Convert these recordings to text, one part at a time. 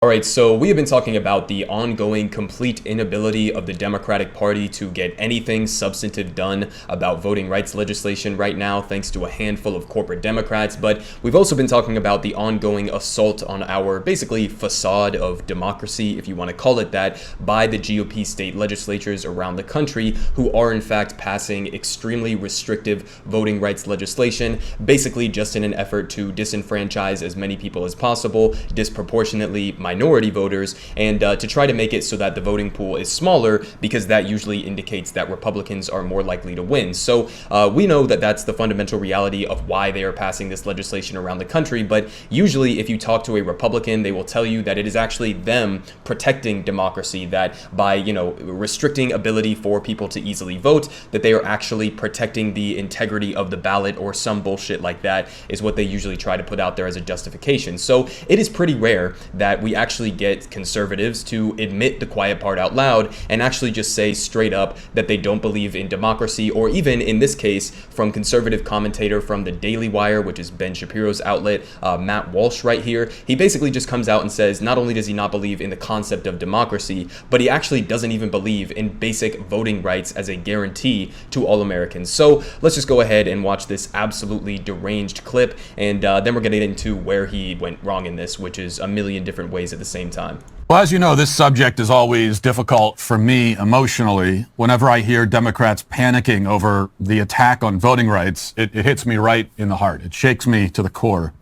All right, so we have been talking about the ongoing complete inability of the Democratic Party to get anything substantive done about voting rights legislation right now, thanks to a handful of corporate Democrats. But we've also been talking about the ongoing assault on our basically facade of democracy, if you want to call it that, by the GOP state legislatures around the country, who are in fact passing extremely restrictive voting rights legislation, basically just in an effort to disenfranchise as many people as possible, disproportionately minority voters, and to try to make it so that the voting pool is smaller, because that usually indicates that Republicans are more likely to win. So we know that that's the fundamental reality of why they are passing this legislation around the country. But usually if you talk to a Republican, they will tell you that it is actually them protecting democracy, that by, restricting ability for people to easily vote, that they are actually protecting the integrity of the ballot, or some bullshit like that is what they usually try to put out there as a justification. So it is pretty rare that we actually get conservatives to admit the quiet part out loud and actually just say straight up that they don't believe in democracy, or even in this case, from conservative commentator from the Daily Wire, which is Ben Shapiro's outlet, Matt Walsh right here. He basically just comes out and says not only does he not believe in the concept of democracy, but he actually doesn't even believe in basic voting rights as a guarantee to all Americans. So let's just go ahead and watch this absolutely deranged clip, and then we're going to get into where he went wrong in this, which is a million different ways at the same time. Well, as you know, this subject is always difficult for me emotionally. Whenever I hear Democrats panicking over the attack on voting rights, it hits me right in the heart. It shakes me to the core,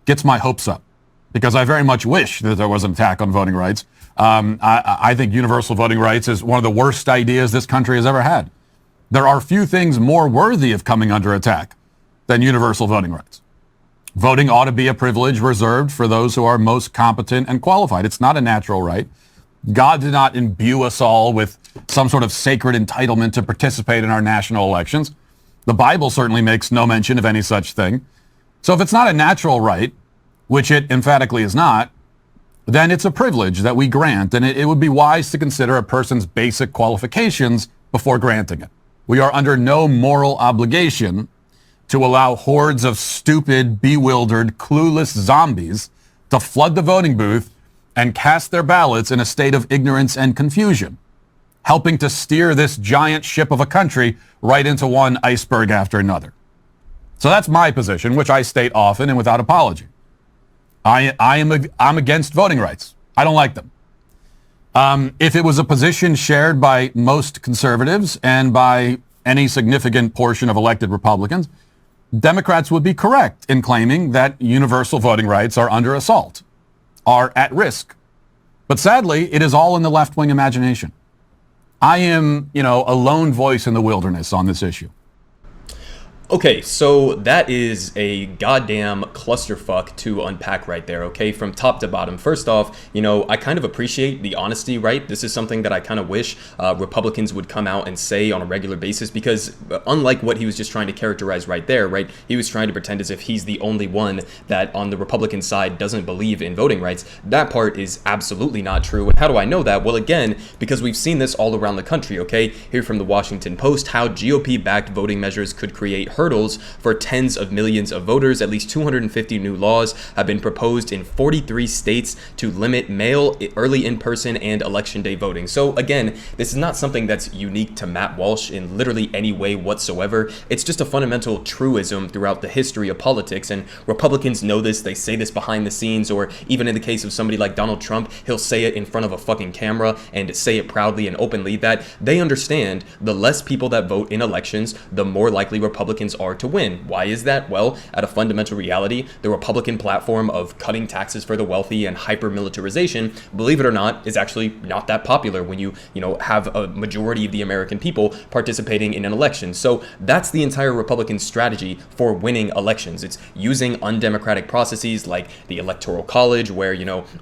gets my hopes up, because I very much wish that there was an attack on voting rights. I think universal voting rights is one of the worst ideas this country has ever had. There are few things more worthy of coming under attack than universal voting rights. Voting ought to be a privilege reserved for those who are most competent and qualified. It's not a natural right. God did not imbue us all with some sort of sacred entitlement to participate in our national elections. The Bible certainly makes no mention of any such thing. So if it's not a natural right, which it emphatically is not, then it's a privilege that we grant, and it would be wise to consider a person's basic qualifications before granting it. We are under no moral obligation to allow hordes of stupid, bewildered, clueless zombies to flood the voting booth and cast their ballots in a state of ignorance and confusion, helping to steer this giant ship of a country right into one iceberg after another. So that's my position, which I state often and without apology. I'm against voting rights. I don't like them. If it was a position shared by most conservatives and by any significant portion of elected Republicans, Democrats would be correct in claiming that universal voting rights are under assault, are at risk. But sadly, it is all in the left-wing imagination. I am, a lone voice in the wilderness on this issue. Okay, so that is a goddamn clusterfuck to unpack right there, okay, from top to bottom. First off, I kind of appreciate the honesty, right? This is something that I kind of wish Republicans would come out and say on a regular basis, because unlike what he was just trying to characterize right there, right, he was trying to pretend as if he's the only one that on the Republican side doesn't believe in voting rights. That part is absolutely not true. And how do I know that? Well, again, because we've seen this all around the country, okay? Here from the Washington Post, how GOP-backed voting measures could create hurdles for tens of millions of voters. At least 250 new laws have been proposed in 43 states to limit mail, early in-person, and election day voting. So again, this is not something that's unique to Matt Walsh in literally any way whatsoever. It's just a fundamental truism throughout the history of politics, and Republicans know this. They say this behind the scenes, or even in the case of somebody like Donald Trump, he'll say it in front of a fucking camera and say it proudly and openly, that they understand the less people that vote in elections, the more likely Republicans are to win. Why is that? Well, at a fundamental reality, the Republican platform of cutting taxes for the wealthy and hyper-militarization, believe it or not, is actually not that popular when you have a majority of the American people participating in an election. So that's the entire Republican strategy for winning elections. It's using undemocratic processes like the Electoral College, where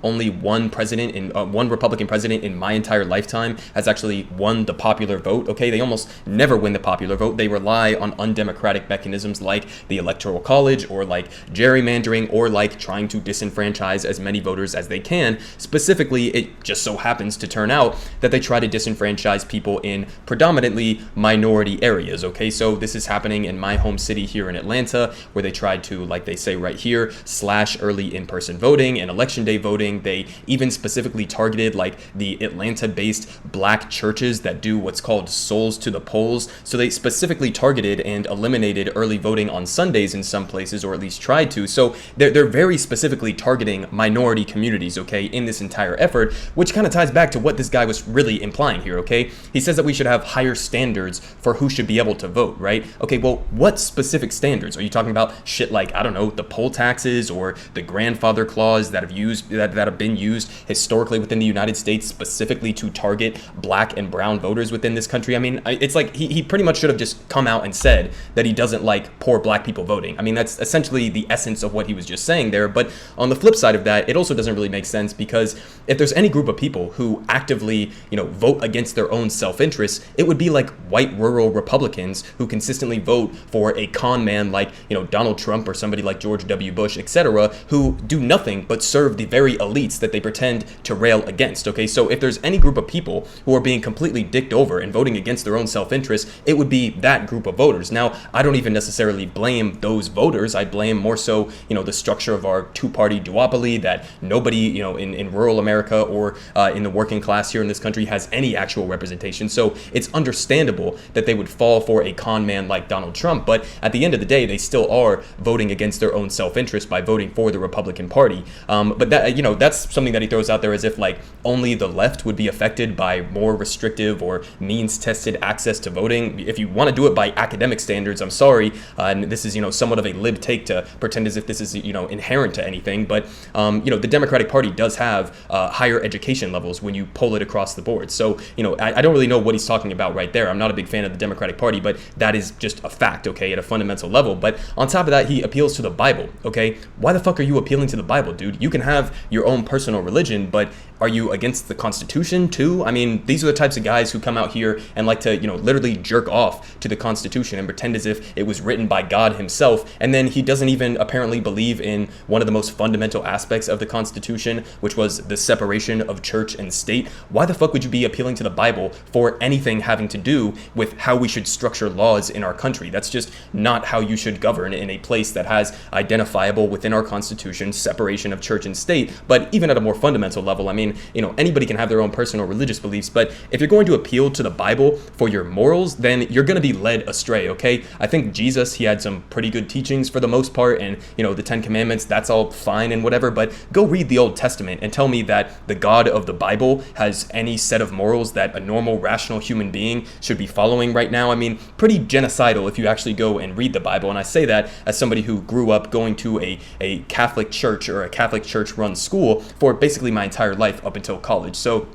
only one Republican president in my entire lifetime has actually won the popular vote. Okay, they almost never win the popular vote. They rely on undemocratic democratic mechanisms like the Electoral College or like gerrymandering or like trying to disenfranchise as many voters as they can. Specifically, it just so happens to turn out that they try to disenfranchise people in predominantly minority areas, okay? So this is happening in my home city here in Atlanta, where they tried to, like they say right here, slash early in-person voting and election day voting. They even specifically targeted like the Atlanta-based black churches that do what's called souls to the polls. So they specifically targeted and eliminated early voting on Sundays in some places, or at least tried to. So they're very specifically targeting minority communities, okay, in this entire effort, which kind of ties back to what this guy was really implying here, okay? He says that we should have higher standards for who should be able to vote, right? Okay, well, what specific standards? Are you talking about shit like, I don't know, the poll taxes or the grandfather clause that have been used historically within the United States specifically to target black and brown voters within this country? I mean, it's like he pretty much should have just come out and said that he doesn't like poor black people voting. I mean, that's essentially the essence of what he was just saying there. But on the flip side of that, it also doesn't really make sense, because if there's any group of people who actively, vote against their own self-interest, it would be like white rural Republicans who consistently vote for a con man like, Donald Trump or somebody like George W. Bush, etc., who do nothing but serve the very elites that they pretend to rail against, okay? So if there's any group of people who are being completely dicked over and voting against their own self-interest, it would be that group of voters. Now, I don't even necessarily blame those voters. I blame more so, the structure of our two-party duopoly, that nobody, in rural America or in the working class here in this country has any actual representation. So it's understandable that they would fall for a con man like Donald Trump, but at the end of the day, they still are voting against their own self-interest by voting for the Republican Party. But that, that's something that he throws out there as if like only the left would be affected by more restrictive or means-tested access to voting. If you want to do it by academic standards, I'm sorry, and this is, somewhat of a lib take to pretend as if this is, inherent to anything, but, the Democratic Party does have higher education levels when you poll it across the board. So, I don't really know what he's talking about right there. I'm not a big fan of the Democratic Party, but that is just a fact, okay, at a fundamental level. But on top of that, he appeals to the Bible, okay? Why the fuck are you appealing to the Bible, dude? You can have your own personal religion, but are you against the Constitution too? I mean, these are the types of guys who come out here and like to, literally jerk off to the Constitution and pretend as if it was written by God himself. And then he doesn't even apparently believe in one of the most fundamental aspects of the Constitution, which was the separation of church and state. Why the fuck would you be appealing to the Bible for anything having to do with how we should structure laws in our country? That's just not how you should govern in a place that has identifiable within our Constitution separation of church and state. But even at a more fundamental level, I mean, anybody can have their own personal religious beliefs, but if you're going to appeal to the Bible for your morals, then you're going to be led astray, okay? I think Jesus, he had some pretty good teachings for the most part, and, the 10 Commandments, that's all fine and whatever, but go read the Old Testament and tell me that the God of the Bible has any set of morals that a normal, rational human being should be following right now. I mean, pretty genocidal if you actually go and read the Bible, and I say that as somebody who grew up going to a Catholic church or a Catholic church-run school for basically my entire life up until college. So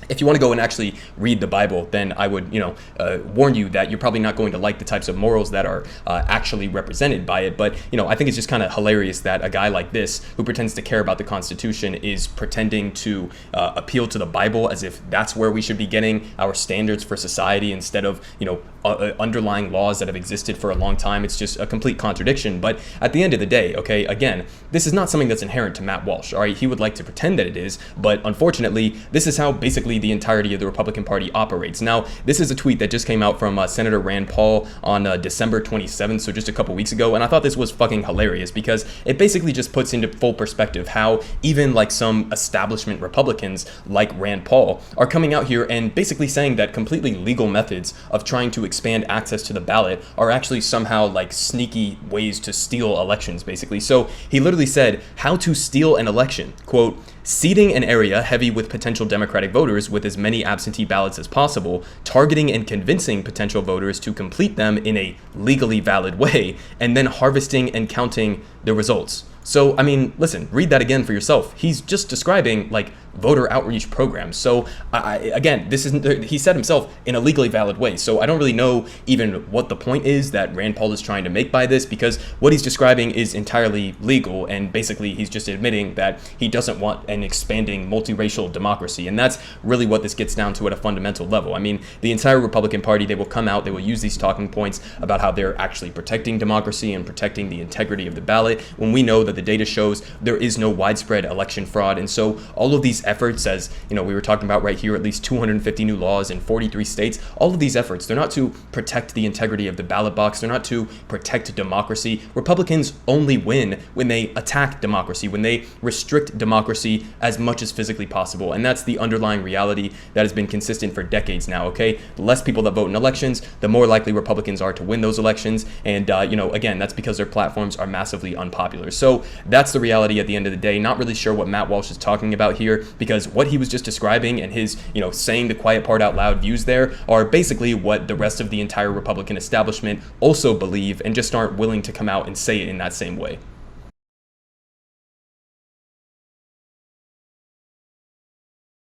if you want to go and actually read the Bible, then I would, warn you that you're probably not going to like the types of morals that are actually represented by it. But, I think it's just kind of hilarious that a guy like this, who pretends to care about the Constitution, is pretending to appeal to the Bible as if that's where we should be getting our standards for society instead of, underlying laws that have existed for a long time. It's just a complete contradiction. But at the end of the day, okay, again, this is not something that's inherent to Matt Walsh, all right? He would like to pretend that it is, but unfortunately, this is how basically the entirety of the Republican Party operates. Now, this is a tweet that just came out from Senator Rand Paul on December 27th, so just a couple weeks ago, and I thought this was fucking hilarious because it basically just puts into full perspective how even like some establishment Republicans like Rand Paul are coming out here and basically saying that completely legal methods of trying to expand access to the ballot are actually somehow like sneaky ways to steal elections, basically. So he literally said, how to steal an election, quote, seeding an area heavy with potential Democratic voters with as many absentee ballots as possible, targeting and convincing potential voters to complete them in a legally valid way, and then harvesting and counting the results. So, I mean, listen, read that again for yourself. He's just describing like voter outreach programs. So, again, this isn't, he said himself, in a legally valid way. So I don't really know even what the point is that Rand Paul is trying to make by this, because what he's describing is entirely legal, and basically he's just admitting that he doesn't want an expanding multiracial democracy. And that's really what this gets down to at a fundamental level. I mean, the entire Republican Party, they will come out, they will use these talking points about how they're actually protecting democracy and protecting the integrity of the ballot, when we know that the data shows there is no widespread election fraud. And so all of these efforts, as you know, we were talking about right here, at least 250 new laws in 43 states, all of these efforts, they're not to protect the integrity of the ballot box, they're not to protect democracy. Republicans only win when they attack democracy, when they restrict democracy as much as physically possible. And that's the underlying reality that has been consistent for decades now, okay? The less people that vote in elections, the more likely Republicans are to win those elections. And, again, that's because their platforms are massively unpopular. So that's the reality at the end of the day. Not really sure what Matt Walsh is talking about here, because what he was just describing and his, saying the quiet part out loud views there are basically what the rest of the entire Republican establishment also believe, and just aren't willing to come out and say it in that same way.